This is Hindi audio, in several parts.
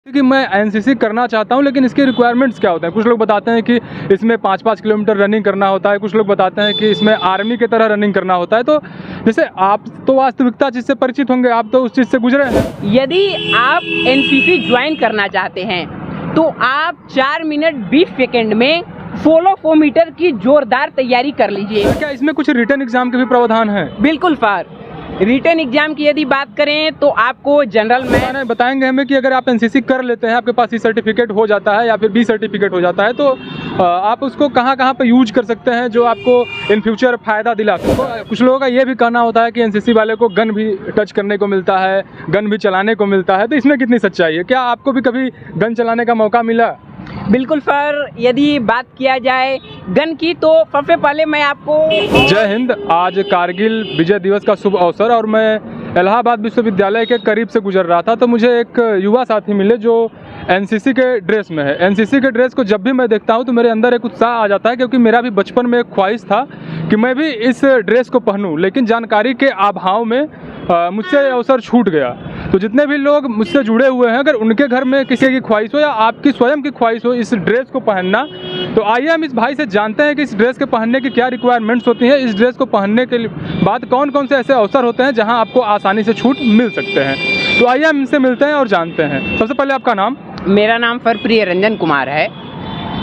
कि मैं एनसीसी करना चाहता हूं, लेकिन इसके रिक्वायरमेंट्स क्या होते हैं। कुछ लोग बताते हैं कि इसमें 5-5 किलोमीटर रनिंग करना होता है, कुछ लोग बताते हैं कि इसमें आर्मी की तरह रनिंग करना होता है। तो जैसे आप तो वास्तविकता चीज़ से परिचित होंगे, आप तो उस चीज़ से गुजरे हैं। यदि आप एनसीसी ज्वाइन करना चाहते हैं तो आप 4 मिनट 20 सेकेंड में 1600 मीटर की जोरदार तैयारी कर लीजिए। क्या इसमें कुछ रिटर्न एग्जाम के भी प्रावधान है? बिल्कुल सर। रिटर्न एग्जाम की यदि बात करें तो आपको जनरल में बताएंगे हमें कि अगर आप एनसीसी कर लेते हैं, आपके पास सी सर्टिफिकेट हो जाता है या फिर बी सर्टिफिकेट हो जाता है, तो आप उसको कहाँ कहाँ पे यूज कर सकते हैं जो आपको इन फ्यूचर फ़ायदा दिला सके। कुछ लोगों का ये भी कहना होता है कि एनसीसी वाले को गन भी टच करने को मिलता है, गन भी चलाने को मिलता है, तो इसमें कितनी सच्चाई है? क्या आपको भी कभी गन चलाने का मौका मिला? बिल्कुल सर। यदि बात किया जाए गन की तो सबसे पहले मैं आपको जय हिंद। आज कारगिल विजय दिवस का शुभ अवसर और मैं इलाहाबाद विश्वविद्यालय के करीब से गुजर रहा था, तो मुझे एक युवा साथी मिले जो एनसीसी के ड्रेस में है। एनसीसी के ड्रेस को जब भी मैं देखता हूं तो मेरे अंदर एक उत्साह आ जाता है, क्योंकि मेरा भी बचपन में एक ख्वाहिश था कि मैं भी इस ड्रेस को पहनूं, लेकिन जानकारी के अभाव में मुझसे अवसर छूट गया। तो जितने भी लोग मुझसे जुड़े हुए हैं, अगर उनके घर में किसी की ख्वाहिश हो या आपकी स्वयं की ख्वाहिश हो इस ड्रेस को पहनना, तो आइए हम इस भाई से जानते हैं कि इस ड्रेस के पहनने की क्या रिक्वायरमेंट्स होती हैं, इस ड्रेस को पहनने के बाद कौन कौन से ऐसे अवसर होते हैं जहां आपको आसानी से छूट मिल सकते हैं। तो आइए हम इनसे मिलते हैं और जानते हैं। सबसे पहले आपका नाम? मेरा नाम सर प्रिय रंजन कुमार है।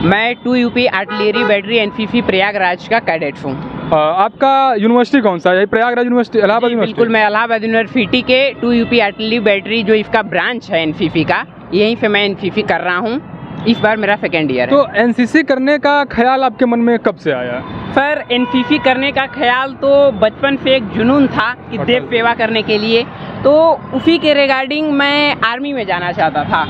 मैं 2 UP artillery battery NCC Prayagraj का कैडेट हूँ। आपका यूनिवर्सिटी कौन सा है? Prayagraj university, Allahabad university? बिल्कुल, मैं इलाहाबाद यूनिवर्सिटी के 2 यूपी आर्टिलरी बैटरी जो इसका ब्रांच है एनसीसी का, यहीं से मैं एनसीसी कर रहा हूँ। इस बार मेरा सेकेंड ईयर है। तो एनसीसी करने का ख्याल आपके मन में कब से आया? सर एनसीसी करने का ख्याल तो बचपन से एक जुनून था कि देश सेवा करने के लिए, तो उसी के रिगार्डिंग मैं आर्मी में जाना चाहता था।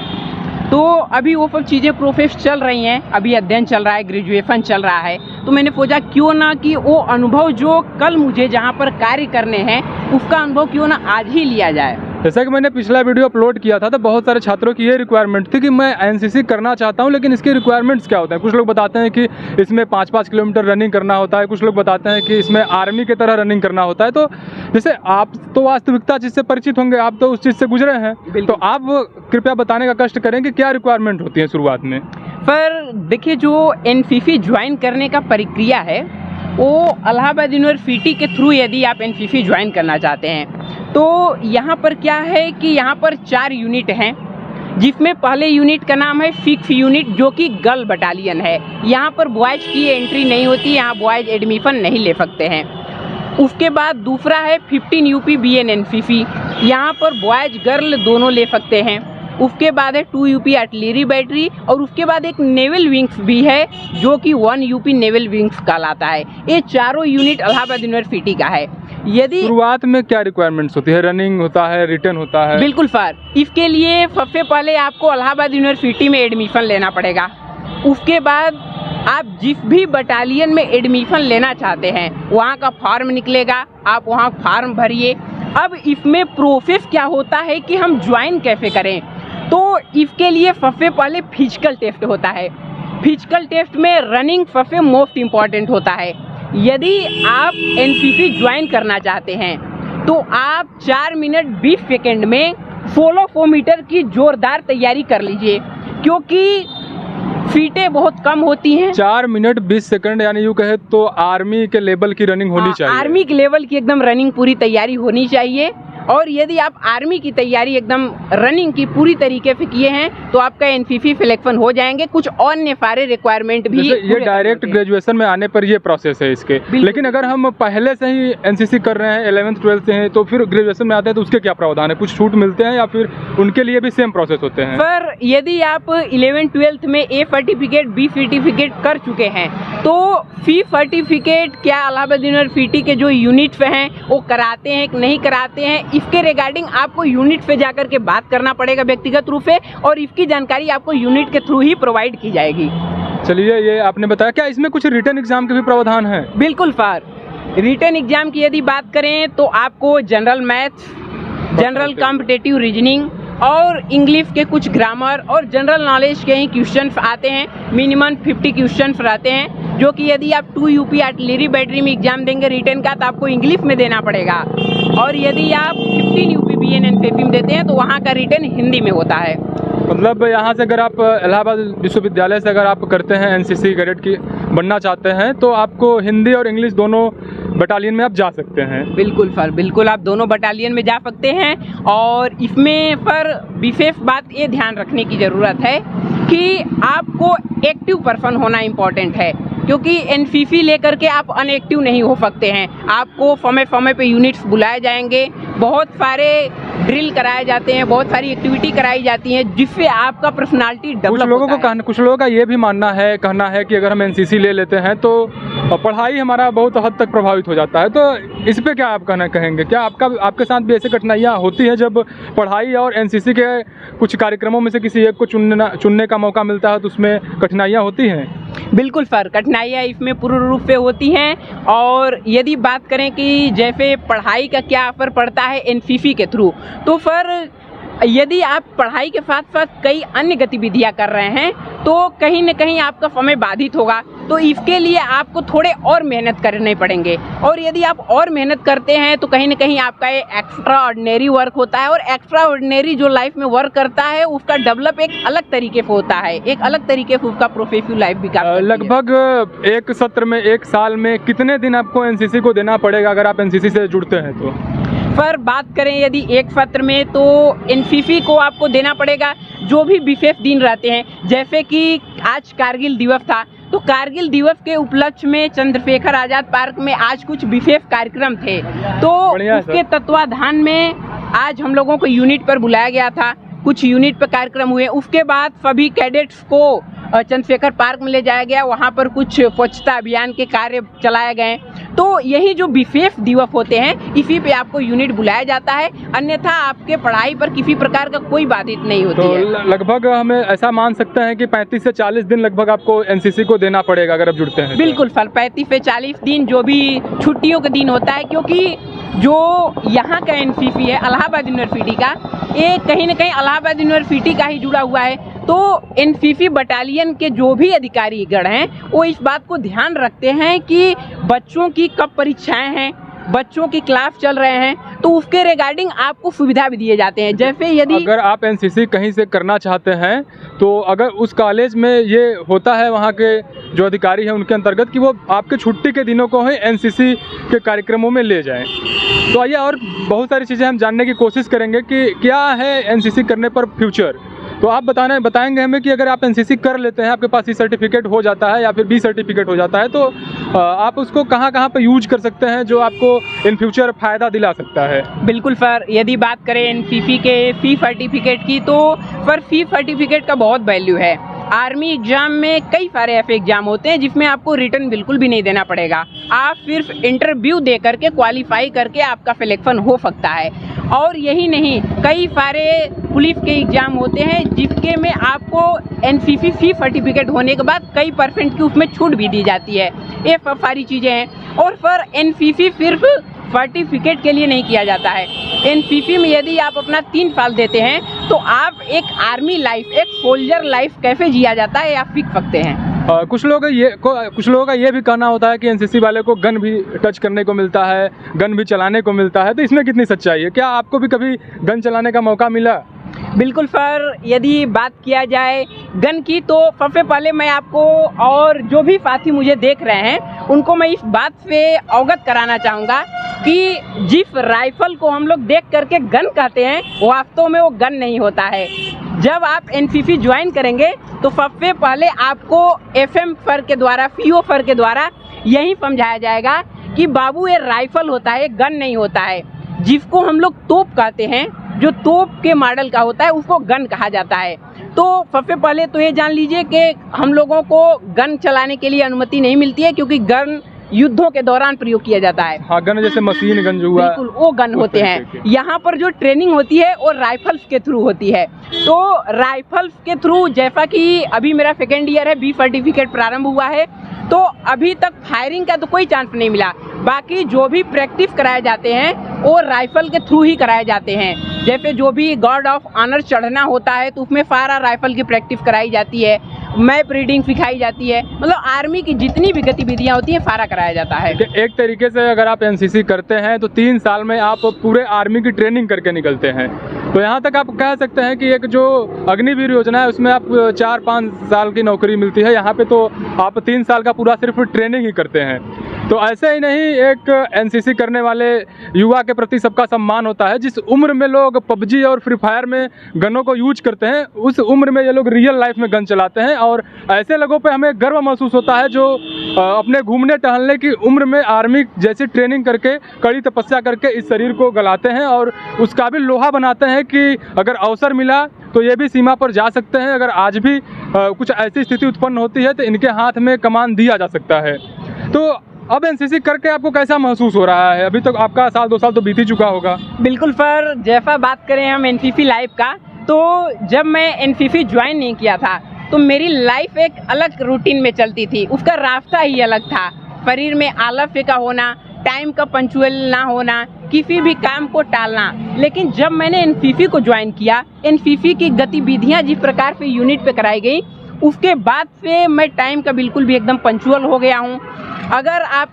तो अभी वो सब चीज़ें प्रोसेस चल रही हैं, अभी अध्ययन चल रहा है, ग्रेजुएशन चल रहा है, तो मैंने सोचा क्यों ना कि वो अनुभव जो कल मुझे जहाँ पर कार्य करने हैं उसका अनुभव क्यों ना आज ही लिया जाए। जैसा कि मैंने पिछला वीडियो अपलोड किया था, तो बहुत सारे छात्रों की ये रिक्वायरमेंट थी कि मैं एनसीसी करना चाहता हूं, लेकिन इसके रिक्वायरमेंट्स क्या होते हैं। कुछ लोग बताते हैं कि इसमें 5-5 किलोमीटर रनिंग करना होता है, कुछ लोग बताते हैं कि इसमें आर्मी की तरह रनिंग करना होता है। तो जैसे आप तो वास्तविकता चीज़ से परिचित होंगे, आप तो उस चीज़ से गुजरे हैं, तो आप कृपया बताने का कष्ट करें कि क्या रिक्वायरमेंट होती है शुरुआत में। पर देखिए, जो एनसीसी ज्वाइन करने का प्रक्रिया है वो इलाहाबाद यूनिवर्सिटी के थ्रू यदि आप एनसीसी ज्वाइन करना चाहते हैं तो यहाँ पर क्या है कि यहाँ पर 4 यूनिट हैं, जिसमें पहले यूनिट का नाम है 6 यूनिट जो कि गर्ल बटालियन है। यहाँ पर बॉयज़ की एंट्री नहीं होती, यहाँ बॉयज़ एडमिशन नहीं ले सकते हैं। उसके बाद दूसरा है 15 यूपी बीएन एनसीसी, यहाँ पर बॉयज़ गर्ल दोनों ले सकते हैं। उसके बाद है 2 यूपी आर्टिलरी बैटरी, और उसके बाद एक नेवल विंग्स भी है जो कि 1 यूपी नेवल विंग्स कहलाता है। ये चारों यूनिट इलाहाबाद यूनिवर्सिटी का है। यदि शुरुआत में क्या रिक्वायरमेंट्स होती है? रनिंग होता है, रिटर्न होता है? बिल्कुल सर। इसके लिए सबसे पहले आपको इलाहाबाद यूनिवर्सिटी में एडमिशन लेना पड़ेगा। उसके बाद आप जिस भी बटालियन में एडमिशन लेना चाहते हैं वहाँ का फॉर्म निकलेगा, आप वहाँ फॉर्म भरिए। अब इसमें प्रोसेस क्या होता है कि हम ज्वाइन कैसे करें, तो इसके लिए सबसे पहले फिजिकल टेस्ट होता है। फिजिकल टेस्ट में रनिंग सबसे मोस्ट इम्पॉर्टेंट होता है। यदि आप एनसीसी ज्वाइन करना चाहते हैं तो आप 4 मिनट 20 सेकेंड में 1600 मीटर की जोरदार तैयारी कर लीजिए, क्योंकि सीटें बहुत कम होती हैं। 4 मिनट 20 सेकंड, यानी यूँ कहे तो आर्मी के लेवल की रनिंग होनी चाहिए। आर्मी के लेवल की एकदम रनिंग पूरी तैयारी होनी चाहिए। और यदि आप आर्मी की तैयारी एकदम रनिंग की पूरी तरीके से किए हैं तो आपका एनसीसी सिलेक्शन हो जाएंगे। कुछ अन्य सारे रिक्वायरमेंट भी ये डायरेक्ट ग्रेजुएशन में आने पर ये प्रोसेस है इसके। लेकिन अगर हम पहले से ही एनसीसी कर रहे हैं, 11th 12th से हैं, तो फिर ग्रेजुएशन में आते हैं तो उसके क्या प्रावधान है? कुछ छूट मिलते हैं या फिर उनके लिए भी सेम प्रोसेस होते हैं? सर यदि आप 11th 12th में ए सर्टिफिकेट बी सर्टिफिकेट कर चुके हैं तो सी सर्टिफिकेट क्या इलाहाबाद यूनिवर्सिटी के जो यूनिट हैं वो कराते हैं कि नहीं कराते हैं, इसके रिगार्डिंग आपको यूनिट पे जाकर के बात करना पड़ेगा व्यक्तिगत रूप से, और इसकी जानकारी आपको यूनिट के थ्रू ही प्रोवाइड की जाएगी। चलिए, ये आपने बताया, क्या इसमें कुछ रिटर्न एग्जाम के भी प्रावधान है? बिल्कुल सर। रिटर्न एग्जाम की यदि बात करें तो आपको general maths, general competitive reasoning और इंग्लिश के कुछ ग्रामर और जनरल नॉलेज के ही क्वेश्चंस आते हैं। मिनिमम 50 क्वेश्चंस रहते हैं, जो कि यदि आप 2 यूपी आर्टिलरी बैटरी में एग्जाम देंगे रिटर्न का तो आपको इंग्लिश में देना पड़ेगा, और यदि आप 15 यूपी बीएन एनसीसी में देते हैं तो वहाँ का रिटर्न हिंदी में होता है। मतलब यहाँ से अगर आप इलाहाबाद विश्वविद्यालय से अगर आप करते हैं एनसीसी कैडेट की बनना चाहते हैं तो आपको हिंदी और इंग्लिश दोनों बटालियन में आप जा सकते हैं। बिल्कुल सर, बिल्कुल आप दोनों बटालियन में जा सकते हैं। और इसमें पर विशेष बात ये ध्यान रखने की ज़रूरत है कि आपको एक्टिव पर्सन होना इम्पोर्टेंट है, क्योंकि एनसीसी लेकर के आप अनएक्टिव नहीं हो सकते हैं। आपको समय समय पे यूनिट्स बुलाए जाएंगे, बहुत सारे ड्रिल कराए जाते हैं, बहुत सारी एक्टिविटी कराई जाती हैं, जिससे आपका पर्सनालिटी डेवलप होता है। कुछ लोगों का ये भी मानना है, कहना है कि अगर हम एनसीसी ले लेते हैं तो पढ़ाई हमारा बहुत हद तक प्रभावित हो जाता है, तो इस पे क्या आप कहना कहेंगे? क्या आपके साथ भी ऐसी कठिनाइयाँ होती हैं जब पढ़ाई और एनसीसी के कुछ कार्यक्रमों में से किसी एक को चुनने का मौका मिलता है तो उसमें कठिनाइयाँ होती हैं? बिल्कुल सर, कठिनाइयाँ इसमें पूर्ण रूप से होती हैं। और यदि बात करें कि जैसे पढ़ाई का क्या असर पड़ता है एनसीसी के थ्रू, तो सर यदि आप पढ़ाई के साथ साथ कई अन्य गतिविधियां कर रहे हैं तो कहीं न कहीं आपका समय बाधित होगा, तो इसके लिए आपको थोड़े और मेहनत करने पड़ेंगे। और यदि आप और मेहनत करते हैं तो कहीं न कहीं आपका ये एक्स्ट्रा ऑर्डिनरी वर्क होता है, और एक्स्ट्रा ऑर्डिनरी जो लाइफ में वर्क करता है उसका डेवलप एक अलग तरीके से होता है, एक अलग तरीके से उसका प्रोफेशनल लाइफ भी लगभग एक सत्र में, एक साल में कितने दिन आपको एनसीसी को देना पड़ेगा अगर आप एनसीसी से जुड़ते हैं तो? पर बात करें यदि एक सत्र में, तो एनसीसी को आपको देना पड़ेगा जो भी विशेष दिन रहते हैं। जैसे कि आज कारगिल दिवस था, तो कारगिल दिवस के उपलक्ष्य में चंद्रशेखर आज़ाद पार्क में आज कुछ विशेष कार्यक्रम थे, तो उसके तत्वाधान में आज हम लोगों को यूनिट पर बुलाया गया था, कुछ यूनिट पर कार्यक्रम हुए। उसके बाद सभी कैडेट्स को चंद्रशेखर पार्क में ले जाया गया, वहाँ पर कुछ स्वच्छता अभियान के कार्य चलाए गए। तो यही जो विशेष दिवस होते हैं इसी पे आपको यूनिट बुलाया जाता है, अन्यथा आपके पढ़ाई पर किसी प्रकार का कोई बाधित नहीं होती तो है। लगभग हमें ऐसा मान सकते हैं कि 35 से 40 दिन लगभग आपको एनसीसी को देना पड़ेगा अगर आप जुड़ते हैं। बिल्कुल सर, 35 से 40 दिन, जो भी छुट्टियों के दिन होता है, क्योंकि जो यहाँ का एनसीसी है इलाहाबाद यूनिवर्सिटी का, ये कहीं न कहीं इलाहाबाद यूनिवर्सिटी का ही जुड़ा हुआ है। तो एनसीसी बटालियन के जो भी अधिकारीगण हैं वो इस बात को ध्यान रखते हैं कि बच्चों की कब परीक्षाएं हैं, बच्चों की क्लास चल रहे हैं, तो उसके रिगार्डिंग आपको सुविधा भी दिए जाते हैं। जैसे यदि अगर आप एनसीसी कहीं से करना चाहते हैं तो अगर उस कॉलेज में ये होता है वहाँ के जो अधिकारी हैं उनके अंतर्गत कि वो आपके छुट्टी के दिनों को ही एनसीसी के कार्यक्रमों में ले जाएं, तो आइए और बहुत सारी चीज़ें हम जानने की कोशिश करेंगे कि क्या है एनसीसी करने पर फ्यूचर। तो आप बताएंगे हमें कि अगर आप एनसीसी कर लेते हैं, आपके पास ई सर्टिफिकेट हो जाता है या फिर बी सर्टिफिकेट हो जाता है, तो आप उसको कहाँ कहाँ पे यूज कर सकते हैं जो आपको इन फ्यूचर फ़ायदा दिला सकता है? बिल्कुल सर, यदि बात करें एनसीसी के सी सर्टिफिकेट की, तो सर सी सर्टिफिकेट का बहुत वैल्यू है। आर्मी एग्जाम में कई सारे ऐसे एग्जाम होते हैं जिसमें आपको रिटर्न बिल्कुल भी नहीं देना पड़ेगा, आप सिर्फ इंटरव्यू दे करके क्वालिफाई करके आपका सिलेक्शन हो सकता है। और यही नहीं, कई सारे पुलिस के एग्जाम होते हैं जिसके में आपको एनसीसी सी सर्टिफिकेट होने के बाद कई % की उसमें छूट भी दी जाती है। ये सब सारी चीज़ें हैं। और फिर एनसीसी सिर्फ सर्टिफिकेट के लिए नहीं किया जाता है। एनसीसी में यदि आप अपना 3 साल देते हैं तो आप एक आर्मी लाइफ, एक सोल्जर लाइफ कैसे जिया जाता है आप सीख सकते हैं। कुछ लोगों का ये भी कहना होता है कि एनसीसी वाले को गन भी टच करने को मिलता है, गन भी चलाने को मिलता है, तो इसमें कितनी सच्चाई है? क्या आपको भी कभी गन चलाने का मौका मिला? बिल्कुल सर, यदि बात किया जाए गन की, तो सबसे पहले मैं आपको और जो भी साथी मुझे देख रहे हैं उनको मैं इस बात से अवगत कराना चाहूँगा कि जिस राइफल को हम लोग देख करके गन कहते हैं वास्तव में वो गन नहीं होता है। जब आप एनसीसी ज्वाइन करेंगे तो सबसे पहले आपको FM सर के द्वारा, PO सर के द्वारा यही समझाया जाएगा कि बाबू ये राइफल होता है, गन नहीं होता है। जिसको हम लोग तोप कहते हैं, जो तोप के मॉडल का होता है उसको गन कहा जाता है। तो सबसे पहले तो ये जान लीजिए कि हम लोगों को गन चलाने के लिए अनुमति नहीं मिलती है, क्योंकि गन युद्धों के दौरान प्रयोग किया जाता है। हाँ, गन जैसे मशीन गन जो हुआ, बिल्कुल वो गन होते हैं। यहाँ पर जो ट्रेनिंग होती है वो राइफल्स के थ्रू होती है। तो राइफल्स के थ्रू, जैसा कि अभी मेरा 2nd ईयर है, बी सर्टिफिकेट प्रारंभ हुआ है, तो अभी तक फायरिंग का तो कोई चांस नहीं मिला। बाकी जो भी प्रैक्टिस कराए जाते हैं वो राइफल के थ्रू ही कराए जाते हैं। जैसे जो भी गार्ड ऑफ ऑनर चढ़ना होता है तो उसमें सारा राइफल की प्रैक्टिस कराई जाती है, मैप रीडिंग सिखाई जाती है, मतलब आर्मी की जितनी भी गतिविधियां होती हैं सारा कराया जाता है। एक तरीके से अगर आप एनसीसी करते हैं तो 3 साल में आप पूरे आर्मी की ट्रेनिंग करके निकलते हैं। तो यहाँ तक आप कह सकते हैं कि एक जो अग्निवीर योजना है उसमें आप 4-5 साल की नौकरी मिलती है, यहाँ पे तो आप 3 साल का पूरा सिर्फ ट्रेनिंग ही करते हैं। तो ऐसे ही नहीं, एक एनसीसी करने वाले युवा के प्रति सबका सम्मान होता है। जिस उम्र में लोग पबजी और फ्री फायर में गनों को यूज करते हैं, उस उम्र में ये लोग रियल लाइफ में गन चलाते हैं, और ऐसे लोगों पे हमें गर्व महसूस होता है जो अपने घूमने टहलने की उम्र में आर्मी जैसी ट्रेनिंग करके, कड़ी तपस्या करके इस शरीर को गलाते हैं और उस काबिल लोहा बनाते हैं कि अगर अवसर मिला तो ये भी सीमा पर जा सकते हैं। अगर आज भी कुछ ऐसी स्थिति उत्पन्न होती है तो इनके हाथ में कमान दिया जा सकता है। तो अब एनसीसी करके आपको कैसा महसूस हो रहा है? अभी तक आपका 1-2 साल तो बीत ही चुका होगा। बिल्कुल सर, जैसा बात करें हम एनसीसी लाइफ का, तो जब मैं एनसीसी ज्वाइन नहीं किया था तो मेरी लाइफ एक अलग रूटीन में चलती थी, उसका रास्ता ही अलग था। शरीर में आलस्य का होना, टाइम का पंक्चुअल ना होना, किसी भी काम को टालना। लेकिन जब मैंने एनसीसी को ज्वाइन किया, एनसीसी की गतिविधियां जिस प्रकार से यूनिट पे कराई गई, उसके बाद से मैं टाइम का बिल्कुल भी एकदम पंक्चुअल हो गया हूँ। अगर आप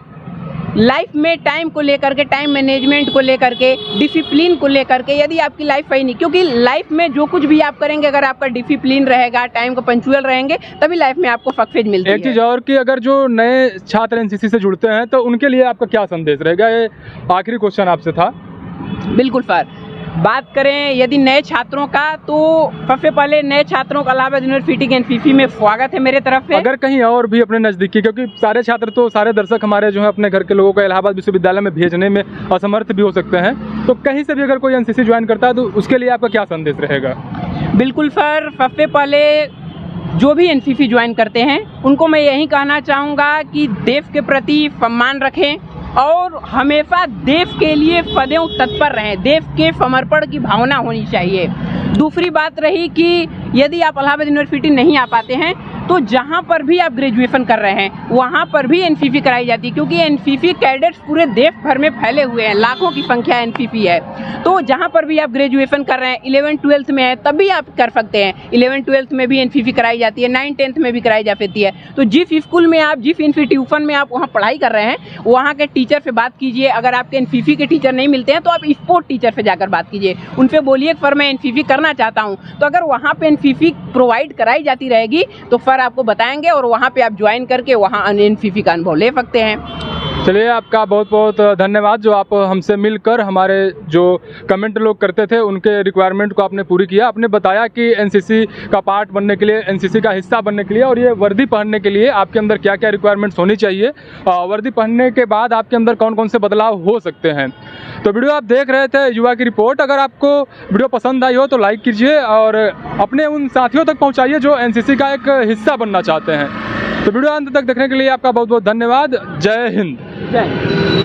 लाइफ में टाइम को लेकर के, टाइम मैनेजमेंट को लेकर के, डिसिप्लिन को लेकर के, यदि आपकी लाइफ सही नहीं, क्योंकि लाइफ में जो कुछ भी आप करेंगे, अगर आपका डिसिप्लिन रहेगा, टाइम को पंक्चुअल रहेंगे, तभी लाइफ में आपको सक्सेस मिलती है। एक चीज़ और कि अगर जो नए छात्र एनसीसी से जुड़ते हैं तो उनके लिए आपका क्या संदेश रहेगा? ये आखिरी क्वेश्चन आपसे था। बिल्कुल सर, बात करें यदि नए छात्रों का, तो सबसे पहले नए छात्रों का इलाहाबाद यूनिवर्सिटी के एनसीसी में स्वागत है मेरे तरफ से। अगर कहीं और भी अपने नज़दीकी, क्योंकि सारे छात्र तो, सारे दर्शक हमारे जो है अपने घर के लोगों को इलाहाबाद विश्वविद्यालय में भेजने में असमर्थ भी हो सकते हैं, तो कहीं से भी अगर कोई एनसीसी ज्वाइन करता है तो उसके लिए आपका क्या संदेश रहेगा? बिल्कुल सर, सबसे पहले जो भी एनसीसी ज्वाइन करते हैं उनको मैं यही कहना चाहूँगा कि देश के प्रति सम्मान रखें और हमेशा देश के लिए सदैव तत्पर रहें। देश के समर्पण की भावना होनी चाहिए। दूसरी बात रही कि यदि आप इलाहाबाद यूनिवर्सिटी नहीं आ पाते हैं तो जहाँ पर भी आप ग्रेजुएशन कर रहे हैं वहाँ पर भी एनसीसी कराई जाती है, क्योंकि एनसीसी कैडेट्स पूरे देश भर में फैले हुए हैं, लाखों की संख्या एनसीसी है। तो जहाँ पर भी आप ग्रेजुएशन कर रहे हैं, 11th-12th में है तब भी आप कर सकते हैं। 11th-12th में भी एनसीसी कराई जाती है, 9th-10th में भी कराई जा सकती है। तो जिस स्कूल में आप, जिस इंस्टीट्यूशन में आप वहाँ पढ़ाई कर रहे हैं, वहाँ के टीचर से बात कीजिए। अगर आपके एनसीसी के टीचर नहीं मिलते हैं तो आप स्पोर्ट टीचर से जाकर बात कीजिए, उनसे बोलिए सर मैं एनसीसी करना चाहता हूँ। तो अगर वहाँ पे एनसीसी प्रोवाइड कराई जाती रहेगी तो सर आपको बताएंगे और वहाँ पे आप ज्वाइन करके वहाँ एनसीसी का अनुभव ले सकते हैं। चलिए, आपका बहुत बहुत धन्यवाद जो आप हमसे मिलकर हमारे जो कमेंट लोग करते थे उनके रिक्वायरमेंट को आपने पूरी किया। आपने बताया कि एनसीसी का पार्ट बनने के लिए, एनसीसी का हिस्सा बनने के लिए और ये वर्दी पहनने के लिए आपके अंदर क्या क्या रिक्वायरमेंट्स होनी चाहिए, वर्दी पहनने के बाद आपके अंदर कौन कौन से बदलाव हो सकते हैं। तो वीडियो आप देख रहे थे युवा की रिपोर्ट। अगर आपको वीडियो पसंद आई हो तो लाइक कीजिए और अपने उन साथियों तक पहुँचाइए जो एनसीसी का एक हिस्सा बनना चाहते हैं। तो वीडियो अंत तक देखने के लिए आपका बहुत बहुत धन्यवाद। जय हिंद।